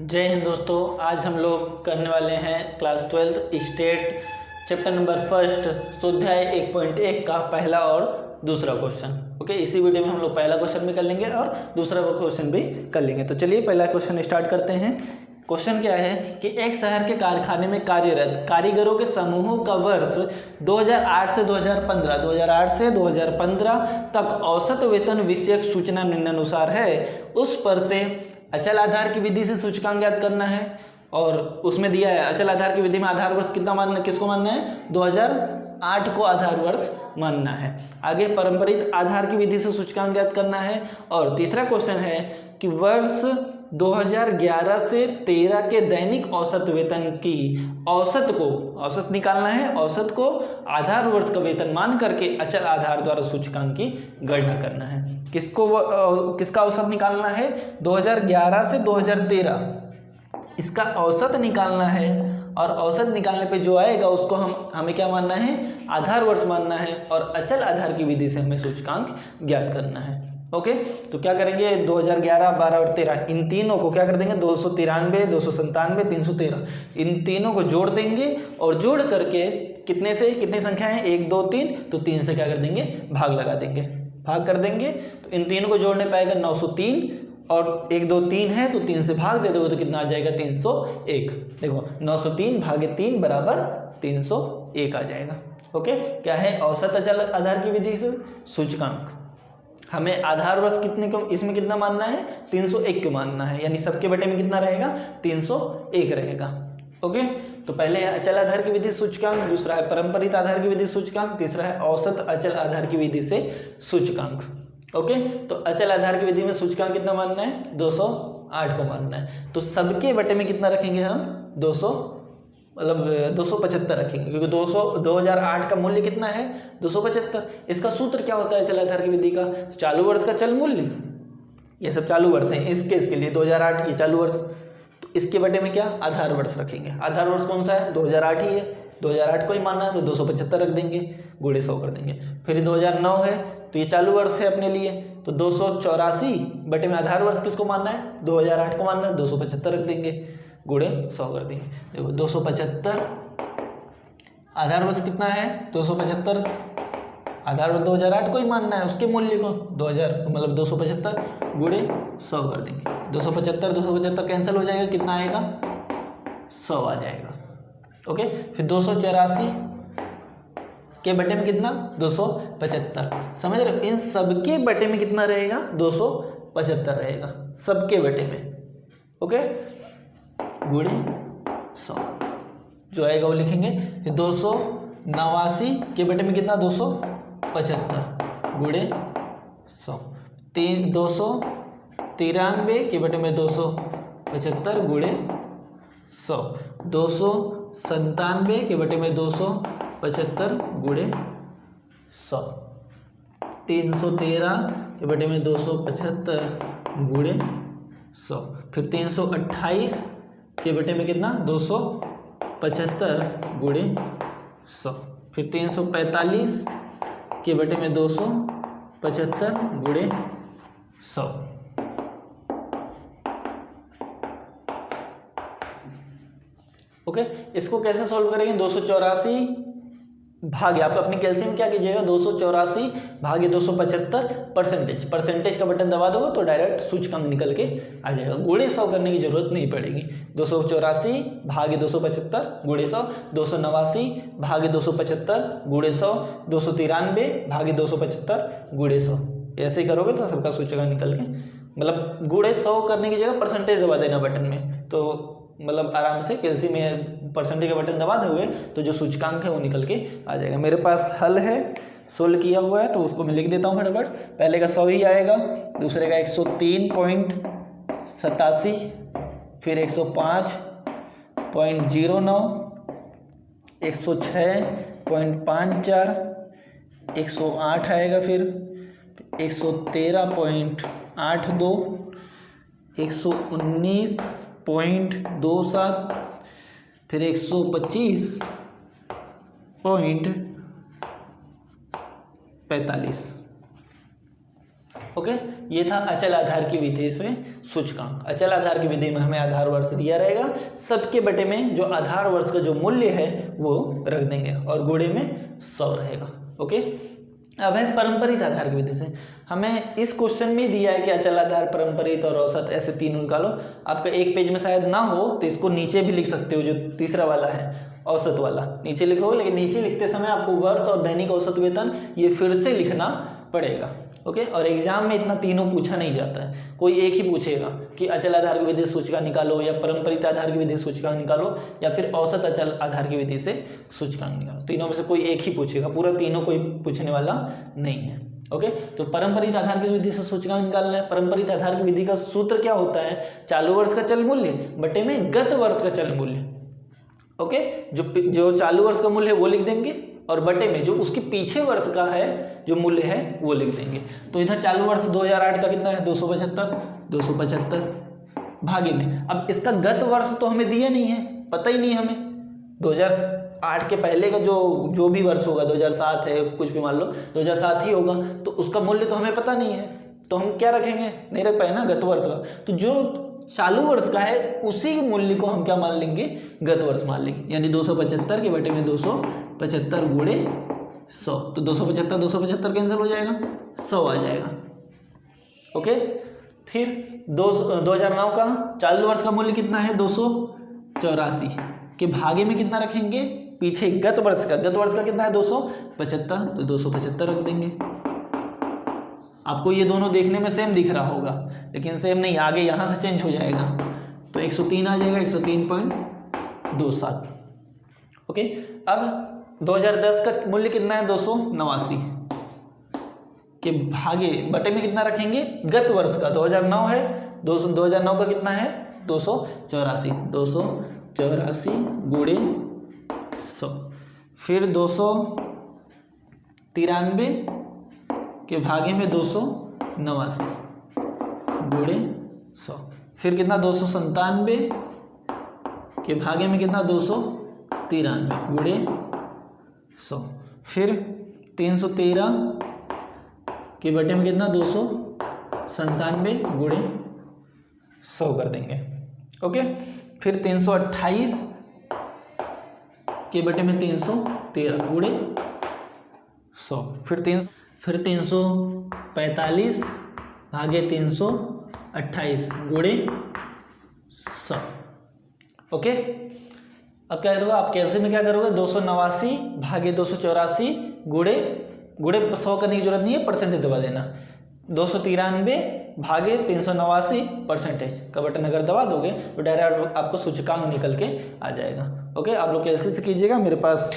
जय हिंद दोस्तों। आज हम लोग करने वाले हैं class 12 state chapter number first स्वाध्याय 1.1 का पहला और दूसरा क्वेश्चन। ओके, इसी वीडियो में हम लोग पहला क्वेश्चन भी कर लेंगे और दूसरा क्वेश्चन भी कर लेंगे। तो चलिए पहला क्वेश्चन स्टार्ट करते हैं। क्वेश्चन क्या है कि एक शहर के कारखाने में कार्यरत कारीगरों के समूह का वर्ष 2008 से 2015 तक औसत वेतन विषयक सूचना निम्नानुसार है। उस पर से अचल आधार की विधि से सूचकांक ज्ञात करना है और उसमें दिया है अचल आधार की विधि में आधार वर्ष कितना मानना, किसको मानना है, 2008 को आधार वर्ष मानना है। आगे पारंपरिक आधार की विधि से सूचकांक ज्ञात करना है। और तीसरा क्वेश्चन है कि वर्ष 2011 से 13 के दैनिक औसत वेतन की औसत निकालना है। औसत को आधार वर्ष का वेतन मान करके अचल आधार द्वारा सूचकांक की गणना करना है। किसका औसत निकालना है, 2011 से 2013 इसका औसत निकालना है। और औसत निकालने पे जो आएगा उसको हमें क्या मानना है, आधार वर्ष मानना है। और अचल आधार की विधि से हमें सूचकांक ज्ञात करना है। ओके, तो क्या करेंगे, 2011, 12 और 13 इन तीनों को क्या कर देंगे, 293, 297, 313 इन तीनों को जोड़ देंगे और जोड़ करके कितने से कितनी संख्या है, 1, 2, 3, तो 3 से क्या कर देंगे, भाग लगा देंगे, भाग कर देंगे। तो इन तीनों को जोड़ने पाएगा 903 और 1, 2, 3 है तो 3 से भाग दे दोगे तो कितना आ जाएगा, 301। देखो 903 भागे 3 बराबर 301 आ जाएगा। ओके, क्या है, औसत अचल आधार की विधि से सूचकांक। हमें आधार वर्ष कितने को इसमें कितना मानना है, 301 को मानना है, यानी सबके बटे में कितना रहेगा, 301 रहेगा। ओके, तो पहले है अचल आधार की विधि सूचकांक, दूसरा है पारंपरिक आधार की विधि सूचकांक, तीसरा है औसत अचल आधार की विधि से सूचकांक। ओके, तो अचल आधार की विधि में सूचकांक कितना मानना है, 208 को मानना है। तो सबके बटे में कितना रखेंगे हम, 275 रखेंगे, क्योंकि 2008 का मूल्य कितना है, 275। इसका सूत्र क्या होता है अचल आधार की विधि का, चालू वर्ष का चल मूल्य, ये सब चालू वर्ष है। इस केस के लिए 2008 ये चालू वर्ष, तो इसके बटे में क्या, आधार वर्ष रखेंगे। आधार वर्ष कौन सा है, 2008 ही है, 2008 को ही मानना है तो 275 रख देंगे, गुणे 100 कर देंगे। फिर 2009 है तो ये चालू वर्ष है अपने लिए, तो 284 बटे में आधार वर्ष किसको मानना है, 2008 को मानना है, 275 रख देंगे, गुणे 100 कर देंगे। देखो 275 आधार वर्ष कितना है, 275 आधार वर्ष 2008 को ही मानना है, उसके मूल्य को 275 गुणे 100 कर देंगे। 275 कैंसिल हो जाएगा, कितना आएगा, 100 आ जाएगा। ओके, फिर 284 के बटे में कितना, 275, समझ रहे हो, इन सबके बटे में कितना रहेगा, 275 रहेगा सबके बटे में। ओके, गुणे 100 जो आएगा वो लिखेंगे। फिर 289 के बटे में कितना, 275 गुणे 100। 293 के बटे में 275 गुणे 100। 297 के बटे में 275 गुणे 100। 313 के बटे में 275 गुणे 100। फिर 328 के बटे में कितना, 275 गुणे 100। फिर 345 के बटे में 275 गुणे 100। ओके, इसको कैसे सॉल्व करेंगे, 284 भागे, आप अपनी कैल्शियम क्या कीजिएगा, 284 भागे 275 परसेंटेज का बटन दबा दोगे तो डायरेक्ट सूचकांक निकल के आ जाएगा, गुणे 100 करने की जरूरत नहीं पड़ेगी। 284 भागे 275 गुणे 100, 289 भागे 275 गुणे 100, 293 भागे 275 गुणे 100। ऐसे ही करोगे तो सबका सूचकांक निकल के, मतलब गुणे 100 करने की जगह परसेंटेज दबा देना बटन में, तो मतलब आराम से कैल्शियम में परसेंटेज का बटन दबा दोगे तो जो सूचकांक है वो निकल के आ जाएगा। मेरे पास हल है, सोल्व किया हुआ है, तो उसको मैं लिख देता हूँ फटाफट। पहले का 100 ही आएगा, दूसरे का 103.87, फिर 105.09, 106.54, 108 आएगा, फिर 113.82, 119.27, फिर 125.45। ओके, ये था अचल आधार की विधि से सूचकांक। अचल आधार की विधि में हमें आधार वर्ष दिया रहेगा, सबके बटे में जो आधार वर्ष का जो मूल्य है वो रख देंगे और गुणे में 100 रहेगा। ओके, अब है पारंपरिक आधार की विधि से। हमें इस क्वेश्चन में दिया है कि अचल आधार, पारंपरिक और औसत, ऐसे तीनों निकालो। आपका एक पेज में शायद ना हो तो इसको नीचे भी लिख सकते हो, जो तीसरा वाला है औसत वाला नीचे लिखो, लेकिन नीचे लिखते समय आपको वर्ष और दैनिक औसत वेतन ये फिर से लिखना पड़ेगा। ओके, और एग्जाम में इतना तीनों पूछा नहीं जाता है, कोई एक ही पूछेगा कि अचल आधार की विधि से सूचकांक निकालो, या पारंपरिक आधार की विधि से सूचकांक निकालो, या फिर औसत अचल आधार की विधि से सूचकांक निकालो। तीनों में से कोई एक ही पूछेगा, पूरा तीनों कोई पूछने वाला नहीं है। ओके, तो पारंपरिक आधार की विधि से सूचकांक निकालना है। पारंपरिक आधार की विधि का सूत्र क्या होता है? चालू वर्ष का चल मूल्य बटे में गत वर्ष का चल मूल्य। ओके, जो चालू वर्ष का मूल्य है वो लिख देंगे और बटे में जो उसके पीछे वर्ष का है जो मूल्य है वो लिख देंगे। तो इधर चालू वर्ष 2008 का कितना है? 275 भागे में। अब इसका गत वर्ष तो हमें दिया नहीं है, पता ही नहीं हमें। 2008 के पहले का जो भी वर्ष होगा, 2007 है, कुछ भी मान लो 2007 ही होगा, तो उसका मूल्य तो हमें पता नहीं है, तो हम क्या रखेंगे? नहीं रख पाए ना गत वर्ष का। तो जो चालू वर्ष का है उसी मूल्य को हम क्या मान लेंगे? गत वर्ष मान लेंगे। यानी 275 के बटे में 275 गुणे 100, तो 275 कैंसिल हो जाएगा, 100 आ जाएगा। ओके, फिर 2009 का चालू वर्ष का मूल्य कितना है? 284 के भागे में कितना रखेंगे? पीछे गत वर्ष का कितना है? 275, तो 275 रख देंगे। आपको ये दोनों देखने में सेम दिख रहा होगा, लेकिन सेम नहीं, आगे यहाँ से चेंज हो जाएगा, तो 103 आ जाएगा, 103.27। ओके, अब 2010 का मूल्य कितना है? 289 के भागे बटे में कितना रखेंगे? गत वर्ष का 2009 है, 2009 का कितना है? 284 गुणे 100, फिर 293 के भागे में 289 गुणे 100, फिर कितना? 297 के भागे में कितना? 293 गुणे 100, फिर 313 के बटे में कितना? 297 गुणे 100 कर देंगे। ओके, फिर 328 के बटे में 313 गुणे 100, फिर 345 भागे 328 गुणे 100। ओके, अब क्या करोगे आप? कैसे में क्या करोगे? 289 भागे 284 गुणे 100 करने की जरूरत नहीं है, परसेंटेज दबा देना। 293 भागे 389 परसेंटेज का बटन अगर दबा दोगे तो डायरेक्ट आपको सूचकांक निकल के आ जाएगा। ओके, आप लोग कैसे से कीजिएगा, मेरे पास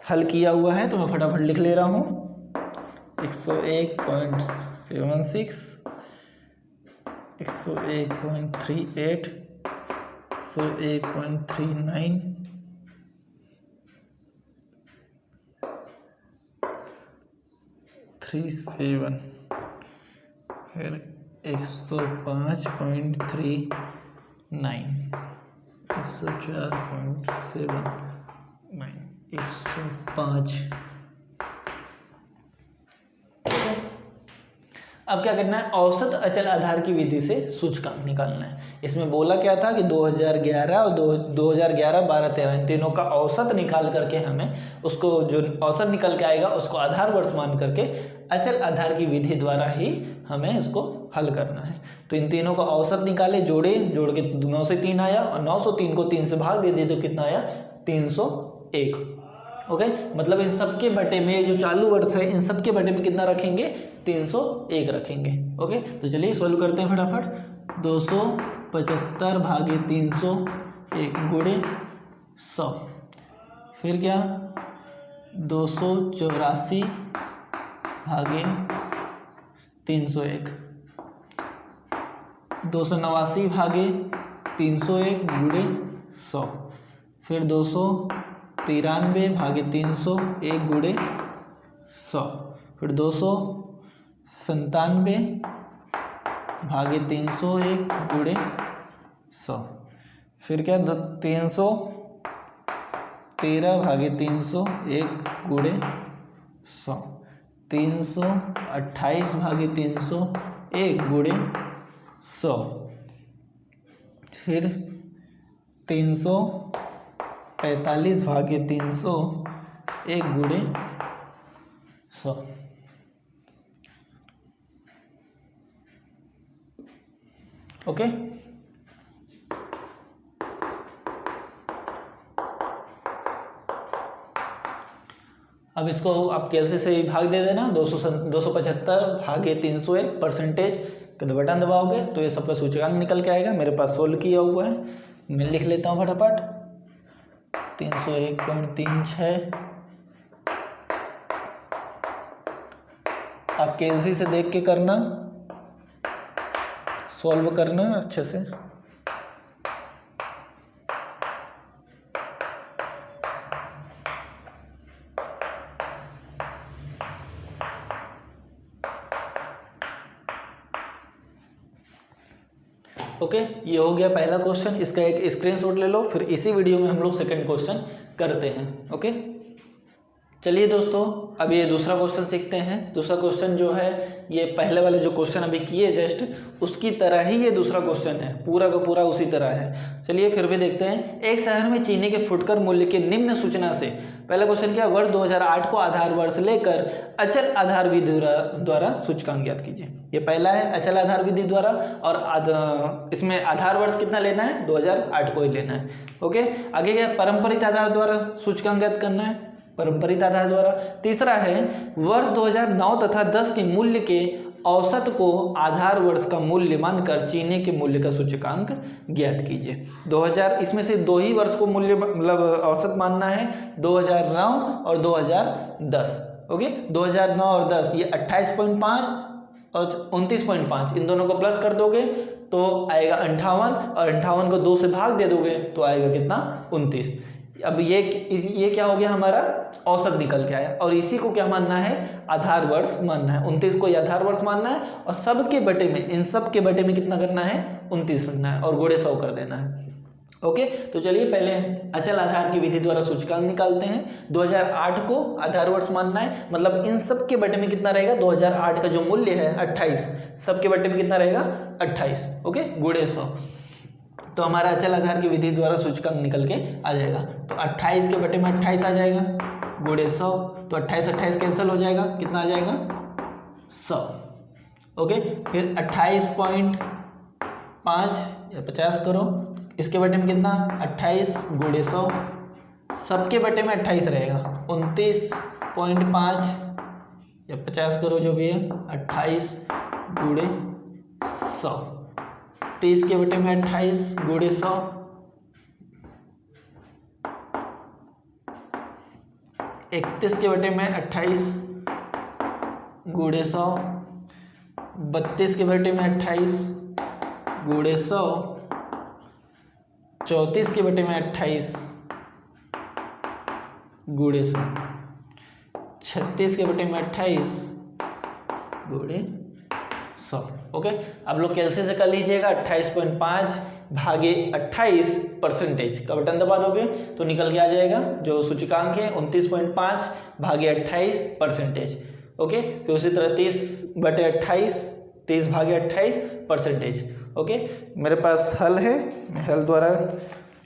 हल किया हुआ है तो मैं फटाफट लिख ले रहा हूँ। 101.76, 101.38, 101.39, 37, फिर 105.39, 104.79, 105। अब क्या करना है? औसत अचल आधार की विधि से सूचकांक निकालना है। इसमें बोला क्या था कि 2011 और 2011, 12, 13 इन तीनों का औसत निकाल करके हमें उसको, जो औसत निकल के आएगा उसको आधार वर्ष मान करके अचल आधार की विधि द्वारा ही हमें उसको हल करना है। तो इन तीनों का औसत निकाले, जोड़ के 9 से 3 आया, और 903 को 3 से भाग दे दिए तो कितना आया? 301। ओके, मतलब इन सब के बटे में जो चालू वर्ष है इन सब के बटे में कितना रखेंगे? 301 रखेंगे। ओके, तो चलिए सॉल्व करते हैं फटाफट। 275 भागे 301 गुणे 100, फिर क्या? 284 भागे 301, 289 भागे 301 गुणे 100, फिर 293 भागे 301 गुणे 100, फिर 297 भागे 301 गुणे 100, फिर क्या? 313 भागे 301 गुणे 100, 328 भागे 301 गुणे 100, फिर 345 भागे 301 गुणे 100। ओके, अब इसको आप कैसे से ही भाग दे देना, 275 भागे 301 परसेंटेज का बटन दबाओगे तो ये सबका सूचकांक निकल के आएगा। मेरे पास सोल्व किया हुआ है, मैं लिख लेता हूँ फटाफट। 301.36 आप केएलसी से देख के करना, सॉल्व करना अच्छे से। ओके, ये हो गया पहला क्वेश्चन, इसका एक स्क्रीनशॉट ले लो, फिर इसी वीडियो में हम लोग सेकंड क्वेश्चन करते हैं। ओके, चलिए दोस्तों, अब ये दूसरा क्वेश्चन सीखते हैं। दूसरा क्वेश्चन जो है ये पहले वाले जो क्वेश्चन अभी किए जस्ट उसकी तरह ही ये दूसरा क्वेश्चन है, पूरा का पूरा उसी तरह है। चलिए फिर भी देखते हैं। एक शहर में चीनी के फुटकर मूल्य के निम्न सूचना से, पहला क्वेश्चन क्या, वर्ष 2008 को आधार वर्ष लेकर अचल आधार विधि द्वारा सूचकांक ज्ञात कीजिए। ये पहला है अचल आधार विधि द्वारा, और इसमें आधार वर्ष कितना लेना है, 2008 को ही लेना है। ओके, आगे क्या, पारंपरिक आधार द्वारा सूचकांक ज्ञात करना है, पारंपरिक आधार द्वारा। तीसरा है वर्ष 2009 तथा 10 के मूल्य के औसत को आधार वर्ष का मूल्य मानकर चीनी के मूल्य का सूचकांक ज्ञात कीजिए। 2000, इसमें से दो ही वर्ष को मूल्य मतलब औसत मानना है, 2009 और 2010। ओके, 2009 और 10 ये 28.5 और 29.5 इन दोनों को प्लस कर दोगे तो आएगा 58, और 58 को 2 से भाग दे दोगे तो आएगा कितना, 29। अब ये क्या हो गया, हमारा औसत निकल के आया, और इसी को क्या मानना है, आधार वर्ष मानना है। 29 को आधार वर्ष मानना है, और सबके बटे में, इन सब के बटे में कितना करना है, 29 रखना है, और गुणे 100 कर देना है। ओके, तो चलिए पहले अचल आधार की विधि द्वारा सूचकांक निकालते हैं। 2008 को आधार वर्ष मानना है, मतलब इन सब के बटे में कितना रहेगा, 2008 का जो मूल्य है 28, सबके बटे में कितना रहेगा, 28। ओके, गुणे 100, तो हमारा अचल आधार की विधि द्वारा सूचकांक निकल के आ जाएगा। तो 28 के बटे में 28 आ जाएगा, गुणे 100, तो 28 कैंसिल हो जाएगा, कितना आ जाएगा, 100। ओके, फिर 28.5 या 50 करो, इसके बटे में कितना, 28 गुणे 100, सबके बटे में 28 रहेगा, 29.5 या 50 करो जो भी है, 28 गुणे 100, 30 के बटे में 28 गुणे 100, 31 के बटे में 28 गुणे 100, 32 के बटे में 28 गुणे 100, 34 के बटे में 28 गुणे 100, 36 के बटे में 28 गुणे 100। ओके, आप लोग कैलसी से कर लीजिएगा। 28.5 भागे 28 परसेंटेज का बटन दबा दोगे तो निकल के आ जाएगा जो सूचकांक है 29.5 भागे 28 परसेंटेज। ओके, फिर उसी तरह 30 बटे 28, 30 भागे 28 परसेंटेज। ओके, मेरे पास हल है, मैं हल द्वारा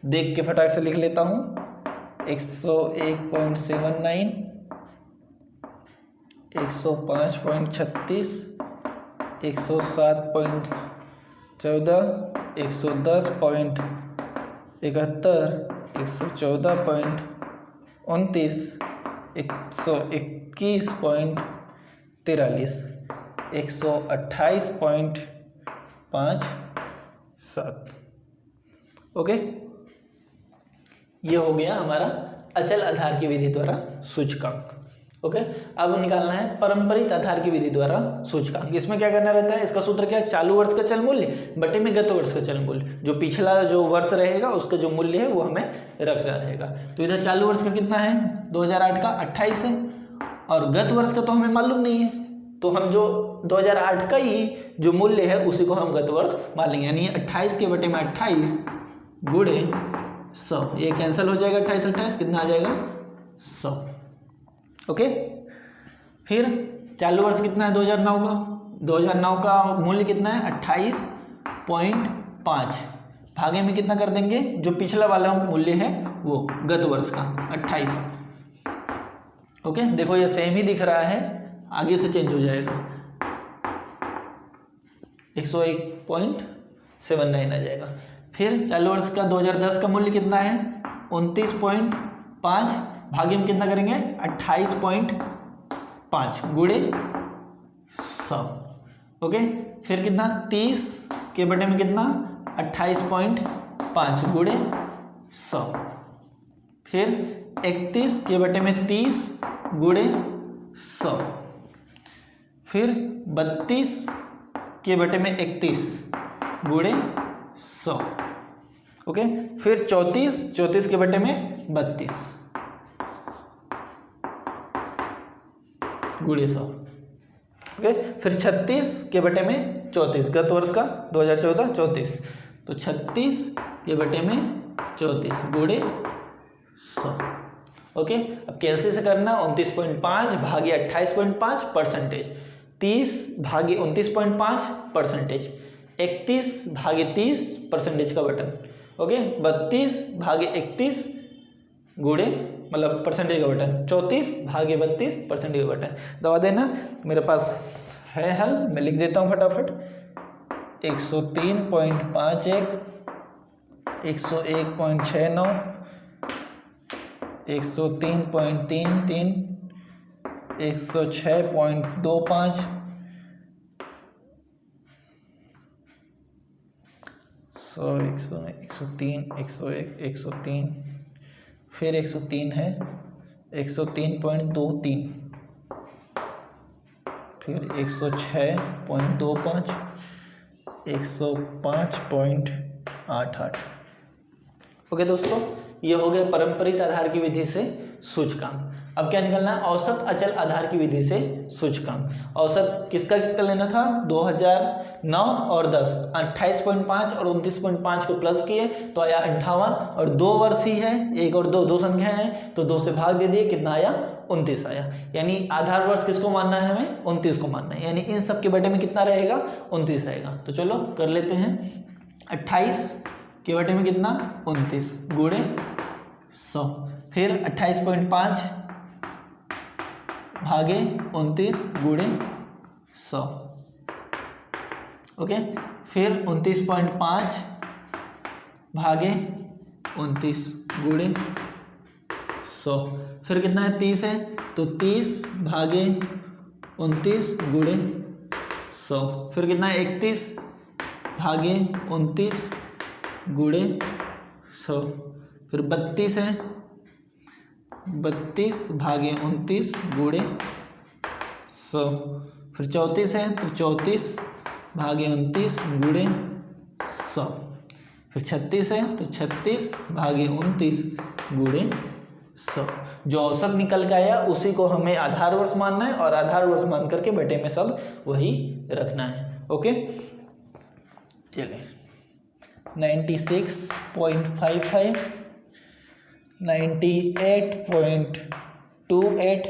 देख के फटाक से लिख लेता हूँ। 101.79, 105.36, 107.14, 110.71, 114.29, 121.43, 128.57। ओके, ये हो गया हमारा अचल आधार की विधि द्वारा सूचकांक। ओके, अब निकालना है पारंपरिक आधार की विधि द्वारा सूचकांक। इसमें क्या करना रहता है, इसका सूत्र क्या है, चालू वर्ष का चल मूल्य बटे में गत वर्ष का चल मूल्य, जो पिछला जो वर्ष रहेगा उसका जो मूल्य है वो हमें रखना रहेगा। तो इधर चालू वर्ष का कितना है, 2008 का 28 है, और गत वर्ष का तो हमें मालूम नहीं है, तो हम जो 2008 का ही जो मूल्य है उसी को हम गत वर्ष मान लेंगे, यानी 28 के बटे में 28 गुणे 100, ये कैंसिल हो जाएगा, 28 कितना आ जाएगा, 100। ओके, फिर चालू वर्ष कितना है 2009 का? 2009 का मूल्य कितना है 28.5, भागे में कितना कर देंगे, जो पिछला वाला मूल्य है वो गत वर्ष का 28। ओके, देखो ये सेम ही दिख रहा है, आगे से चेंज हो जाएगा, 101.79 आ जाएगा। फिर चालू वर्ष का 2010 का मूल्य कितना है 29.5, भागे में कितना करेंगे 28.5 गुणे 100। ओके, फिर कितना 30 के बटे में कितना 28.5 गुणे 100। फिर 31 के बटे में 30 गुणे 100। फिर 32 के बटे में 31 गुणे 100। ओके, फिर 34 के बटे में 32 गुणे 100। ओके, फिर 36 के बटे में 34, गत वर्ष का 2014 34, तो 36 के बटे में 34 गुणे 100। ओके, अब कैसे से करना, 29.5 भागे 28.5 परसेंटेज, 30 भागे 29.5 परसेंटेज, 31 भागे 30 परसेंटेज का बटन। ओके, 32 भागे 31 गुणे मतलब परसेंटेज का बटन, 34 भागे 32 परसेंटेज का बटन दबा देना। मेरे पास है हल, मैं लिख देता हूँ फटाफट। 103.51, 101.69, 103.33, 106.25, 103, 101, 103, फिर 103 है 103.23, फिर 106.25, 105.88। ओके दोस्तों, ये हो गया पारंपरिक आधार की विधि से सूचकांक। अब क्या निकलना है, औसत अचल आधार की विधि से सूचकांक। औसत किसका किसका लेना था, 2009 और 10, 28.5 और 29.5 को प्लस किए तो आया 58, और 2 वर्ष ही है, 1 और 2 संख्याएं हैं तो 2 से भाग दे दिए, कितना आया 29 आया। यानी आधार वर्ष किसको मानना है, हमें 29 को मानना है, यानी इन सब के बटे में कितना रहेगा 29 रहेगा। तो चलो कर लेते हैं, 28 के बटे में कितना 29 गुणे 100, फिर 28.5 भागे 29 गुणे 100। ओके, फिर 29.5 भागे 29 गुणे 100, फिर कितना है 30 है तो 30 भागे 29 गुणे 100, फिर कितना है 31 भागे 29 गुणे 100, फिर 32 है 32 भागे 29 गुणे 100, फिर 34 है तो 34 भागे 29 गुणे 100, फिर 36 है तो 36 भागे 29 गुणे 100। जो औसत निकल के आया उसी को हमें आधार वर्ष मानना है, और आधार वर्ष मान करके बटे में सब वही रखना है। ओके, चलिए 96.55, 98.28,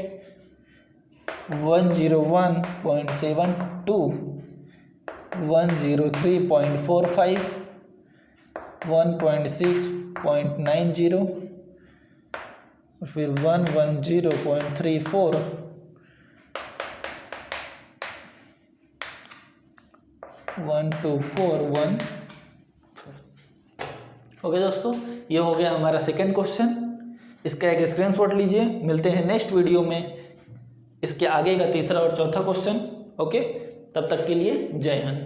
101.72, 103.45, 1.6.90, फिर 110.34, 1241। ओके दोस्तों, ये हो गया हमारा सेकंड क्वेश्चन। इसका एक स्क्रीनशॉट लीजिए। मिलते हैं नेक्स्ट वीडियो में इसके आगे का तीसरा और चौथा क्वेश्चन। ओके, तब तक के लिए जय हिंद।